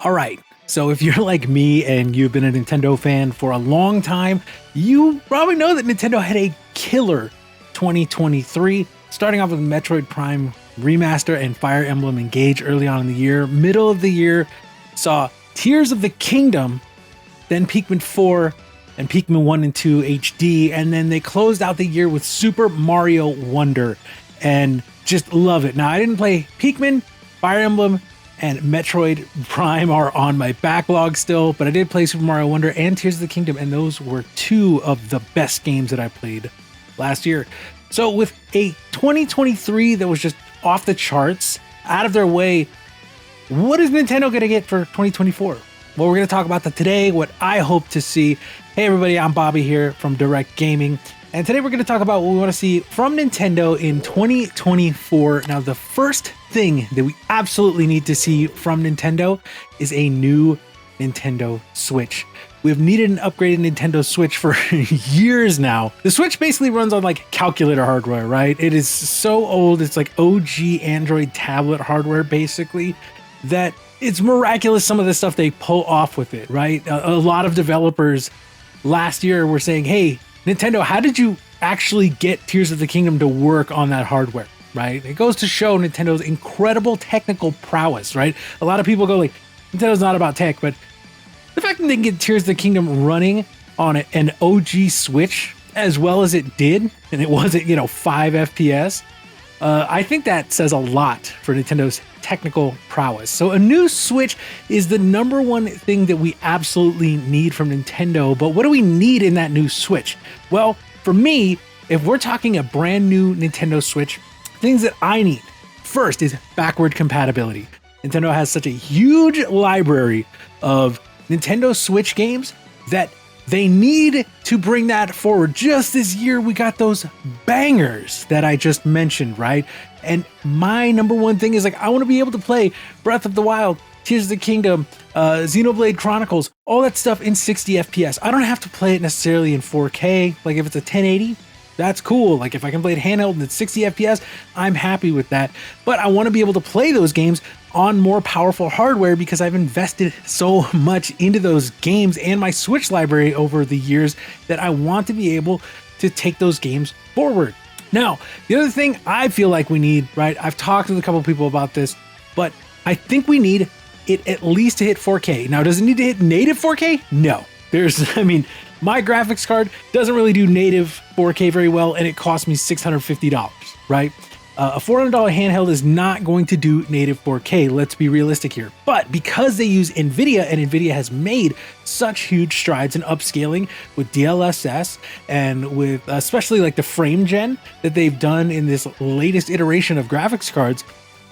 All right. So if you're like me and you've been a Nintendo fan for a long time, you probably know that Nintendo had a killer 2023, starting off with Metroid Prime Remaster and Fire Emblem Engage early on in the year. Middle of the year saw Tears of the Kingdom, then Pikmin 4 and Pikmin 1 and 2 HD, and then they closed out the year with Super Mario Wonder, and just love it. Now, I didn't play Pikmin, Fire Emblem, and Metroid Prime are on my backlog still, but I did play Super Mario Wonder and Tears of the Kingdom, and those were two of the best games that I played last year. So with a 2023 that was just off the charts, out of their way, what is Nintendo going to get for 2024? Well, we're going to talk about that today, what I hope to see. Hey everybody, I'm Bobby here from Direct Gaming, and today we're going to talk about what we want to see from Nintendo in 2024. Now, the first thing that we absolutely need to see from Nintendo is a new Nintendo Switch. We've needed an upgraded Nintendo Switch for years now. The Switch basically runs on like calculator hardware, right? It is so old. It's like OG Android tablet hardware, basically, that it's miraculous some of the stuff they pull off with it, right? A lot of developers last year were saying, hey, Nintendo, how did you actually get Tears of the Kingdom to work on that hardware, right? It goes to show Nintendo's incredible technical prowess, right? A lot of people go like, Nintendo's not about tech, but the fact that they can get Tears of the Kingdom running on an OG Switch as well as it did, and it wasn't, 5 FPS, I think that says a lot for Nintendo's technical prowess. So a new Switch is the number one thing that we absolutely need from Nintendo, but what do we need in that new Switch? Well, for me, if we're talking a brand new Nintendo Switch, things that I need first is backward compatibility. Nintendo has such a huge library of Nintendo Switch games that they need to bring that forward. Just this year, we got those bangers that I just mentioned, right? And my number one thing is like, I want to be able to play Breath of the Wild, Tears of the Kingdom, Xenoblade Chronicles, all that stuff in 60 FPS. I don't have to play it necessarily in 4K. Like if it's a 1080, that's cool. Like if I can play it handheld and it's 60 FPS, I'm happy with that. But I want to be able to play those games on more powerful hardware because I've invested so much into those games and my Switch library over the years that I want to be able to take those games forward. Now, the other thing I feel like we need, right? I've talked with a couple of people about this, but I think we need it at least to hit 4K. Now, does it need to hit native 4K? No. My graphics card doesn't really do native 4K very well, and it cost me $650, right? A $400 handheld is not going to do native 4K, let's be realistic here. But because they use NVIDIA, and NVIDIA has made such huge strides in upscaling with DLSS and with especially like the frame gen that they've done in this latest iteration of graphics cards,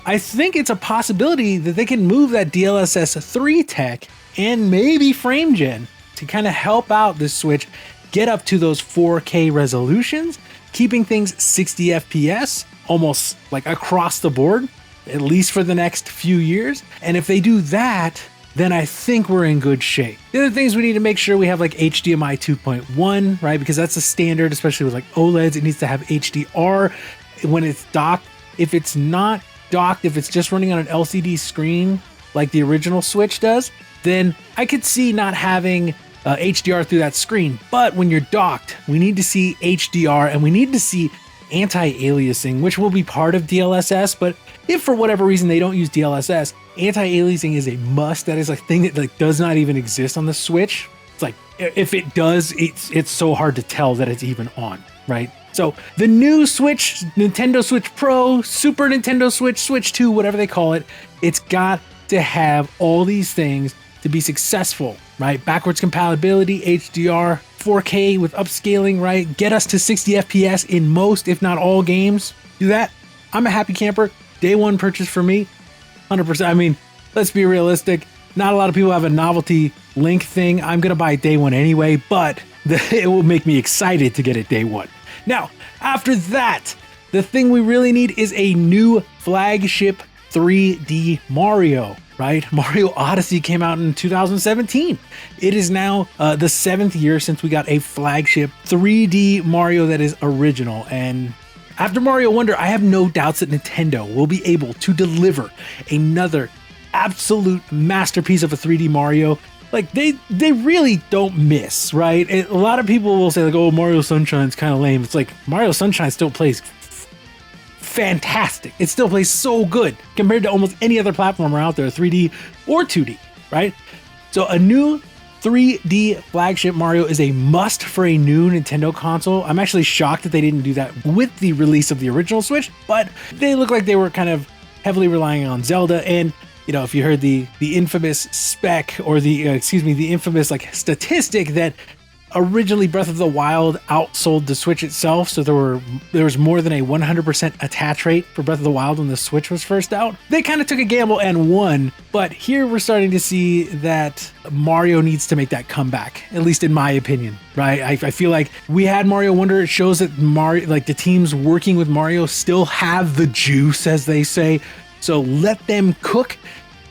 I think it's a possibility that they can move that DLSS 3 tech and maybe frame gen to kind of help out this Switch get up to those 4K resolutions, keeping things 60 FPS almost like across the board, at least for the next few years. And if they do that, then I think we're in good shape. The other things we need to make sure we have like HDMI 2.1, right? Because that's a standard, especially with like OLEDs, it needs to have HDR when it's docked. If it's not docked, if it's just running on an LCD screen like the original Switch does, then I could see not having HDR through that screen. But when you're docked, we need to see HDR and we need to see anti-aliasing, which will be part of DLSS. But if for whatever reason they don't use DLSS, anti-aliasing is a must. That is a thing that like does not even exist on the Switch. It's like if it does, it's so hard to tell that it's even on, right? So the new Switch, Nintendo Switch Pro, Super Nintendo Switch, Switch 2, whatever they call it, it's got to have all these things to be successful, right? Backwards compatibility, HDR, 4K with upscaling, right? Get us to 60 FPS in most, if not all games. Do that. I'm a happy camper. Day one purchase for me, 100%. Let's be realistic. Not a lot of people have a novelty link thing. I'm going to buy it day one anyway, but it will make me excited to get it day one. Now, after that, the thing we really need is a new flagship 3D Mario, right? Mario Odyssey came out in 2017. It is now the 7th year since we got a flagship 3D Mario that is original. And after Mario Wonder, I have no doubts that Nintendo will be able to deliver another absolute masterpiece of a 3D Mario. Like they really don't miss, right? A lot of people will say like, oh, Mario Sunshine's kind of lame. It's like Mario Sunshine still plays fantastic. It still plays so good compared to almost any other platformer out there, 3D or 2D, right? So a new 3D flagship Mario is a must for a new Nintendo console. I'm actually shocked that they didn't do that with the release of the original Switch, but they look like they were kind of heavily relying on Zelda. And you know, if you heard the infamous spec or the infamous like statistic that originally Breath of the Wild outsold the Switch itself, so there was more than a 100% attach rate for Breath of the Wild when the Switch was first out. They kind of took a gamble and won, but here we're starting to see that Mario needs to make that comeback, at least in my opinion, right? I feel like we had Mario Wonder. It shows that Mario, like the teams working with Mario, still have the juice, as they say. So let them cook,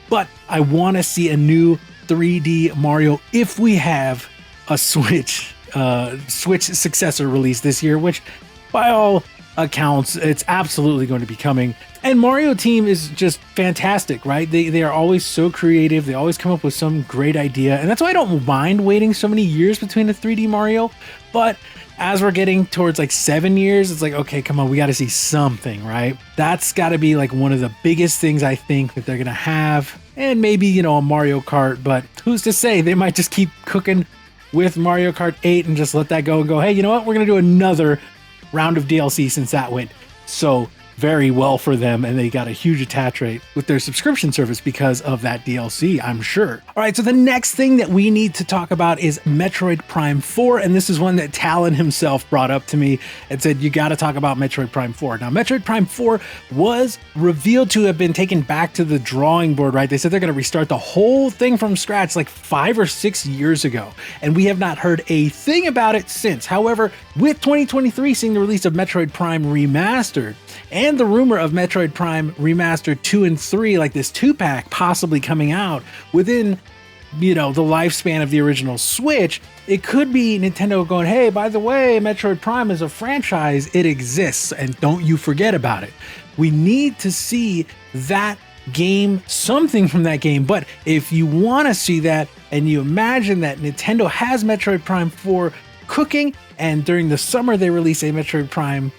but I want to see a new 3D Mario if we have a Switch successor release this year, which by all accounts, it's absolutely going to be coming. And Mario Team is just fantastic, right? They are always so creative. They always come up with some great idea. And that's why I don't mind waiting so many years between a 3D Mario. But as we're getting towards like 7 years, it's like, okay, come on, we got to see something, right? That's got to be like one of the biggest things I think that they're going to have. And maybe, you know, a Mario Kart, but who's to say? They might just keep cooking with Mario Kart 8 and just let that go and go, hey, you know what? We're going to do another round of DLC since that went so very well for them, and they got a huge attach rate with their subscription service because of that DLC, I'm sure. All right, so the next thing that we need to talk about is Metroid Prime 4, and this is one that Talon himself brought up to me and said, you got to talk about Metroid Prime 4. Now, Metroid Prime 4 was revealed to have been taken back to the drawing board, right? They said they're going to restart the whole thing from scratch like 5 or 6 years ago, and we have not heard a thing about it since. However, with 2023 seeing the release of Metroid Prime Remastered, and the rumor of Metroid Prime Remastered 2 and 3, like this 2-pack possibly coming out within, you know, the lifespan of the original Switch, it could be Nintendo going, hey, by the way, Metroid Prime is a franchise. It exists, and don't you forget about it. We need to see that game, something from that game. But if you want to see that, and you imagine that Nintendo has Metroid Prime 4 cooking, and during the summer they release a Metroid Prime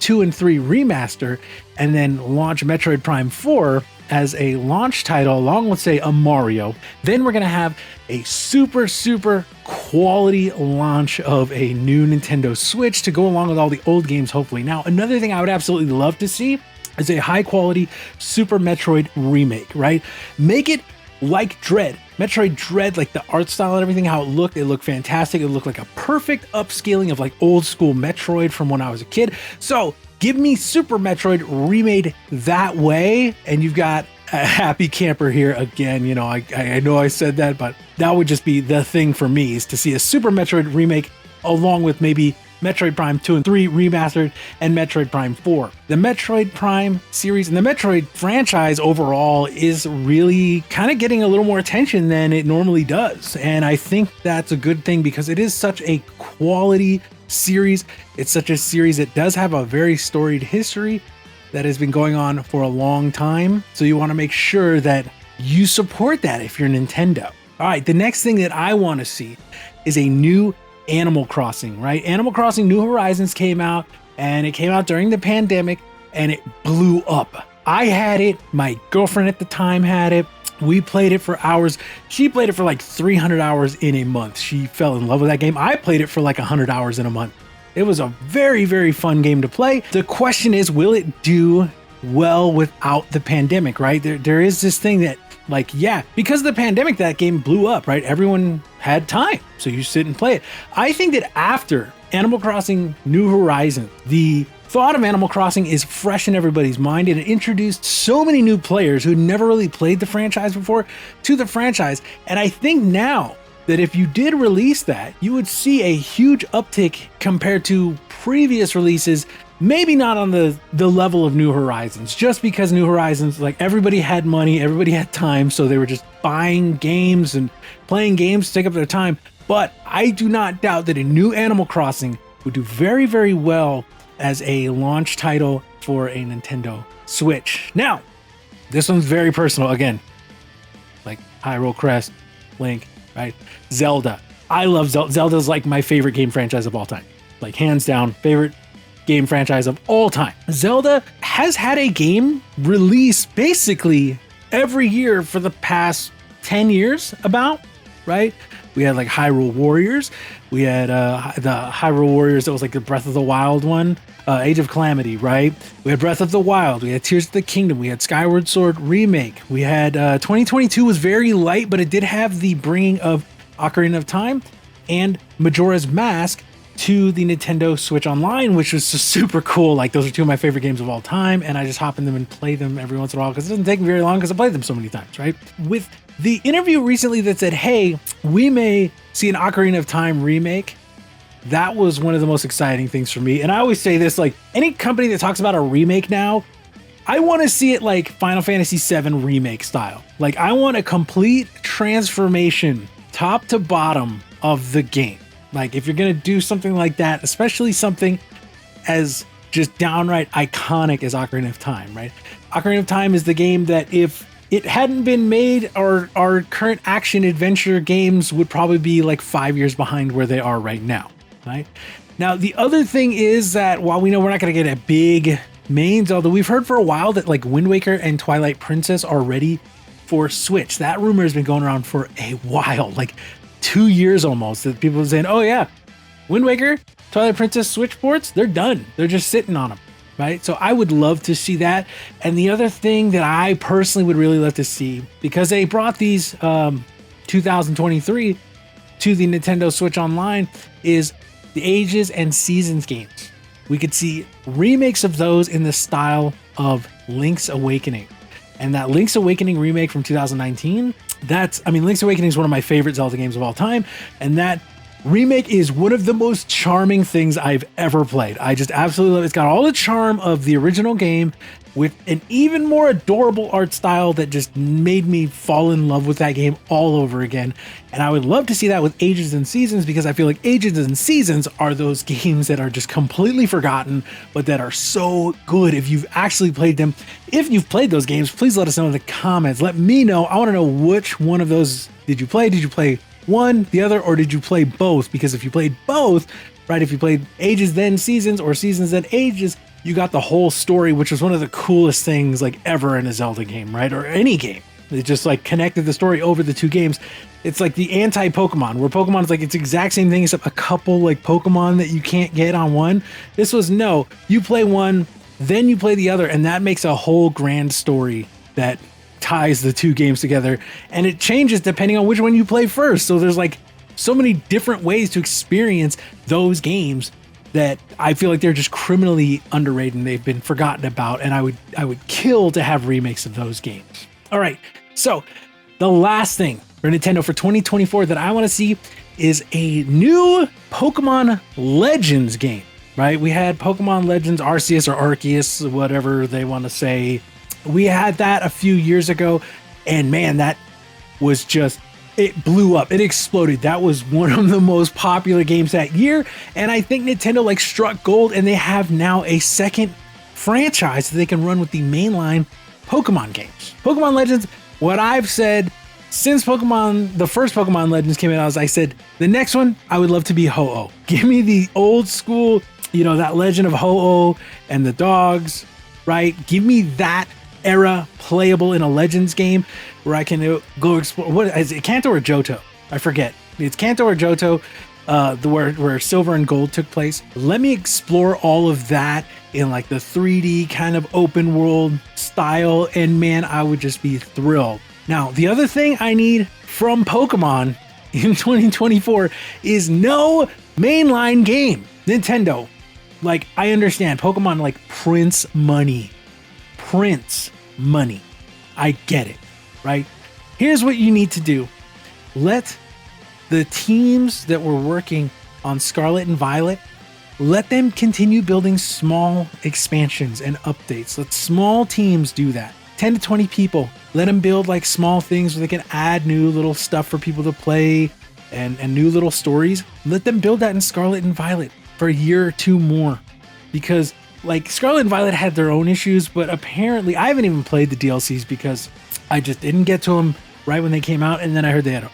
2 and 3 remaster, and then launch Metroid Prime 4 as a launch title along with, say, a Mario, then we're going to have a super quality launch of a new Nintendo Switch to go along with all the old games, hopefully. Now, another thing I would absolutely love to see is a high quality Super Metroid remake, right? Make it like Dread. Metroid Dread, like the art style and everything, how it looked fantastic. It looked like a perfect upscaling of like old school Metroid from when I was a kid. So give me Super Metroid remade that way, and you've got a happy camper here again. You know, I know I said that, but that would just be the thing for me, is to see a Super Metroid remake along with maybe Metroid Prime 2 and 3 remastered and Metroid Prime 4. The Metroid Prime series and the Metroid franchise overall is really kind of getting a little more attention than it normally does. And I think that's a good thing because it is such a quality series. It's such a series that does have a very storied history that has been going on for a long time. So you want to make sure that you support that if you're Nintendo. All right, the next thing that I want to see is a new Animal Crossing, right? Animal Crossing New Horizons came out, and it came out during the pandemic, and it blew up. I had it, my girlfriend at the time had it. We played it for hours. She played it for like 300 hours in a month. She fell in love with that game. I played it for like 100 hours in a month. It was a very fun game to play. The question is, will it do well without the pandemic, right? There is this thing that, like, yeah, because of the pandemic, that game blew up, right? Everyone had time, so you sit and play it. I think that after Animal Crossing New Horizons, the thought of Animal Crossing is fresh in everybody's mind, and it introduced so many new players who never really played the franchise before to the franchise. And I think now that if you did release that, you would see a huge uptick compared to previous releases. Maybe not on the level of New Horizons, just because New Horizons, like, everybody had money, everybody had time, so they were just buying games and playing games to take up their time. But I do not doubt that a new Animal Crossing would do very well as a launch title for a Nintendo Switch. Now, this one's very personal. Again, Hyrule Crest, Link, right? Zelda. I love Zelda. Zelda's like my favorite game franchise of all time. Like hands down, favorite game franchise of all time. Zelda has had a game released basically every year for the past 10 years about, right? We had like Hyrule Warriors. We had the Hyrule Warriors that was like the Breath of the Wild one. Age of Calamity, right? We had Breath of the Wild. We had Tears of the Kingdom. We had Skyward Sword Remake. We had 2022 was very light, but it did have the bringing of Ocarina of Time and Majora's Mask to the Nintendo Switch Online, which was just super cool. Like those are two of my favorite games of all time, and I just hop in them and play them every once in a while because it doesn't take me very long because I played them so many times, right? With the interview recently that said, hey, we may see an Ocarina of Time remake, that was one of the most exciting things for me. And I always say this, like any company that talks about a remake now, I want to see it like Final Fantasy VII remake style. Like I want a complete transformation top to bottom of the game. Like if you're going to do something like that, especially something as just downright iconic as Ocarina of Time, right? Ocarina of Time is the game that if it hadn't been made, our current action adventure games would probably be like 5 years behind where they are right now, right? Now, the other thing is that while we know we're not going to get a big main Zelda, we've heard for a while that like Wind Waker and Twilight Princess are ready for Switch. That rumor has been going around for a while, like 2 years almost, that people are saying, oh yeah, Wind Waker, Twilight Princess Switch ports, they're done. They're just sitting on them, right? So I would love to see that. And the other thing that I personally would really love to see, because they brought these 2023 to the Nintendo Switch Online, is the Ages and Seasons games. We could see remakes of those in the style of Link's Awakening. And that Link's Awakening remake from 2019, Link's Awakening is one of my favorite Zelda games of all time. And that remake is one of the most charming things I've ever played. I just absolutely love it. It's got all the charm of the original game with an even more adorable art style that just made me fall in love with that game all over again. And I would love to see that with Ages and Seasons, because I feel like Ages and Seasons are those games that are just completely forgotten, but that are so good if you've actually played them. If you've played those games, please let us know in the comments. Let me know. I want to know which one of those did you play? Did you play one, the other, or did you play both? Because if you played both, right, if you played Ages then Seasons or Seasons then Ages, you got the whole story, which was one of the coolest things like ever in a Zelda game, right? Or any game. It just like connected the story over the two games. It's like the anti-Pokemon, where Pokemon is like it's the exact same thing except a couple like Pokemon that you can't get on one. This was no, you play one, then you play the other, and that makes a whole grand story that ties the two games together, and it changes depending on which one you play first. So there's like so many different ways to experience those games that I feel like they're just criminally underrated and they've been forgotten about, and I would kill to have remakes of those games. All right, so the last thing for Nintendo for 2024 that I want to see is a new Pokemon Legends game, right? We had Pokemon Legends Arceus or Arceus, whatever they want to say. We had that a few years ago, and man, that was just, it blew up. It exploded. That was one of the most popular games that year. And I think Nintendo like struck gold, and they have now a second franchise that they can run with the mainline Pokemon games. Pokemon Legends, what I've said since the first Pokemon Legends came out, I said, the next one, I would love to be Ho-Oh. Give me the old school, that legend of Ho-Oh and the dogs, right? Give me that era playable in a Legends game where I can go explore. What is it, Kanto or Johto? I forget. It's Kanto or Johto, where Silver and Gold took place. Let me explore all of that in like the 3D kind of open world style, and man, I would just be thrilled. Now, the other thing I need from Pokemon in 2024 is no mainline game. Nintendo, like, I understand Pokemon like prints money. I get it, right? Here's what you need to do. Let the teams that were working on Scarlet and Violet, let them continue building small expansions and updates. Let small teams do that. 10 to 20 people. Let them build like small things where they can add new little stuff for people to play and new little stories. Let them build that in Scarlet and Violet for a year or two more, because like Scarlet and Violet had their own issues, but apparently I haven't even played the DLCs because I just didn't get to them right when they came out, and then I heard they had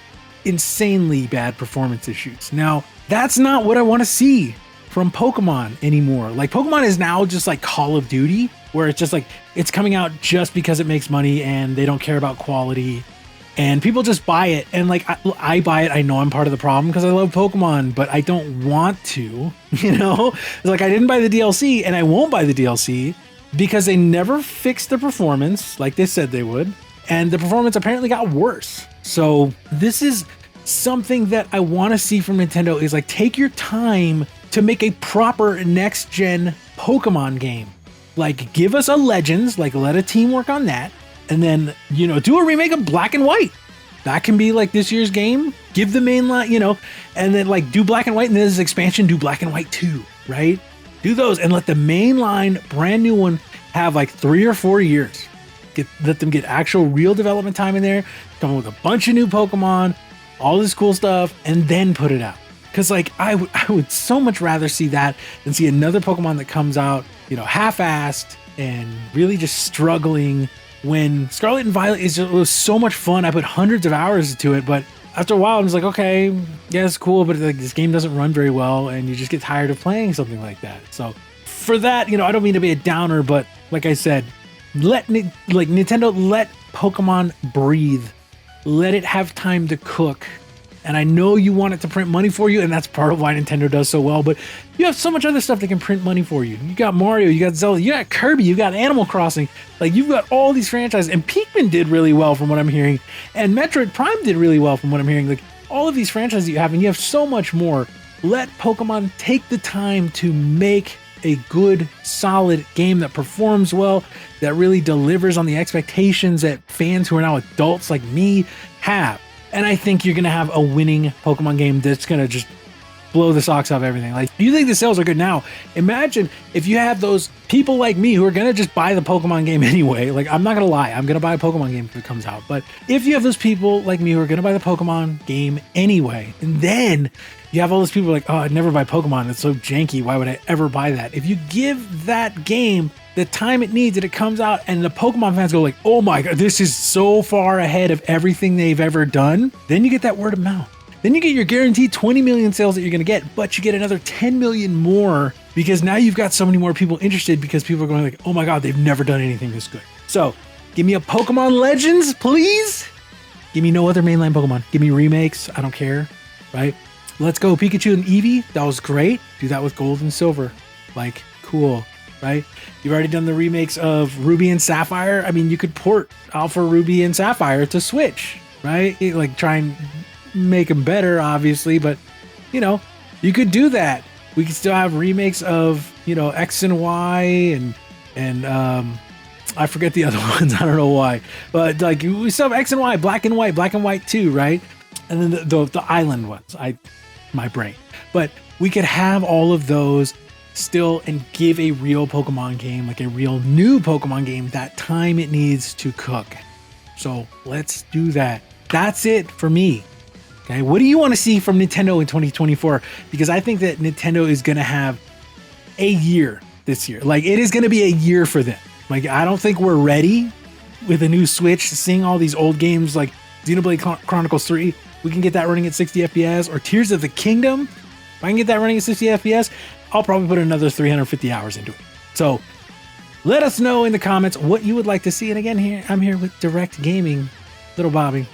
insanely bad performance issues. Now, that's not what I want to see from Pokemon anymore. Like, Pokemon is now just like Call of Duty, where it's just like, it's coming out just because it makes money and they don't care about quality. And people just buy it. And like, I buy it. I know I'm part of the problem because I love Pokemon, but I don't want to, you know? It's like, I didn't buy the DLC and I won't buy the DLC because they never fixed the performance like they said they would. And the performance apparently got worse. So this is something that I want to see from Nintendo, is like, take your time to make a proper next gen Pokemon game. Like, give us a Legends, like let a team work on that. And then, you know, do a remake of Black and White. That can be like this year's game. Give the main line, you know, and then like do Black and White, and then this expansion, do Black and White 2, right? Do those and let the main line, brand new one, have like 3 or 4 years. Let them get actual real development time in there, come up with a bunch of new Pokemon, all this cool stuff, and then put it out. Because like I would so much rather see that than see another Pokemon that comes out, you know, half-assed and really just struggling. When Scarlet and Violet it was so much fun, I put hundreds of hours into it, but after a while I was like, okay, yeah, it's cool, but like this game doesn't run very well, and you just get tired of playing something like that. So for that, you know, I don't mean to be a downer, but like I said, Nintendo, let Pokemon breathe, let it have time to cook. And I know you want it to print money for you, and that's part of why Nintendo does so well, but you have so much other stuff that can print money for you. You got Mario, you got Zelda, you got Kirby, you got Animal Crossing. Like, you've got all these franchises, and Pikmin did really well from what I'm hearing, and Metroid Prime did really well from what I'm hearing. Like, all of these franchises you have, and you have so much more. Let Pokemon take the time to make a good, solid game that performs well, that really delivers on the expectations that fans who are now adults like me have. And I think you're going to have a winning Pokemon game that's going to just blow the socks off everything. Like, you think the sales are good now. Imagine if you have those people like me who are going to just buy the Pokemon game anyway. Like, I'm not going to lie. I'm going to buy a Pokemon game if it comes out. But if you have those people like me who are going to buy the Pokemon game anyway, and then you have all those people like, oh, I'd never buy Pokemon. It's so janky. Why would I ever buy that? If you give that game the time it needs and it comes out and the Pokemon fans go like, oh my God, this is so far ahead of everything they've ever done, then you get that word of mouth. Then you get your guaranteed 20 million sales that you're going to get, but you get another 10 million more because now you've got so many more people interested because people are going like, oh my God, they've never done anything this good. So give me a Pokemon Legends, please. Give me no other mainline Pokemon. Give me remakes. I don't care, right? Let's go Pikachu and Eevee. That was great. Do that with Gold and Silver. Like, cool, right? You've already done the remakes of Ruby and Sapphire. I mean, you could port Alpha Ruby and Sapphire to Switch, right? Like, try and make them better, obviously, but, you know, you could do that. We could still have remakes of, you know, X and Y and I forget the other ones. I don't know why. But, like, we still have X and Y, Black and White 2, right? And then the island ones. My brain. But we could have all of those still and give a real Pokemon game, like a real new Pokemon game, that time it needs to cook. So let's do that. That's it for me. Okay, what do you want to see from Nintendo in 2024? Because I think that Nintendo is going to have a year this year. Like, it is going to be a year for them. Like, I don't think we're ready with a new Switch, seeing all these old games like Xenoblade Chronicles 3. We can get that running at 60 FPS, or Tears of the Kingdom. If I can get that running at 60 FPS, I'll probably put another 350 hours into it. So let us know in the comments what you would like to see. And again, I'm here with Direct Gaming, LittleBobby.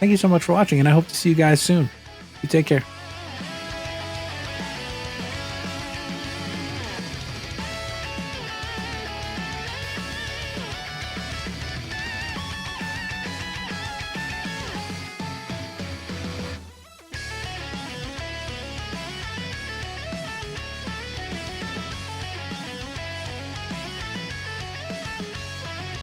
Thank you so much for watching, and I hope to see you guys soon. You take care.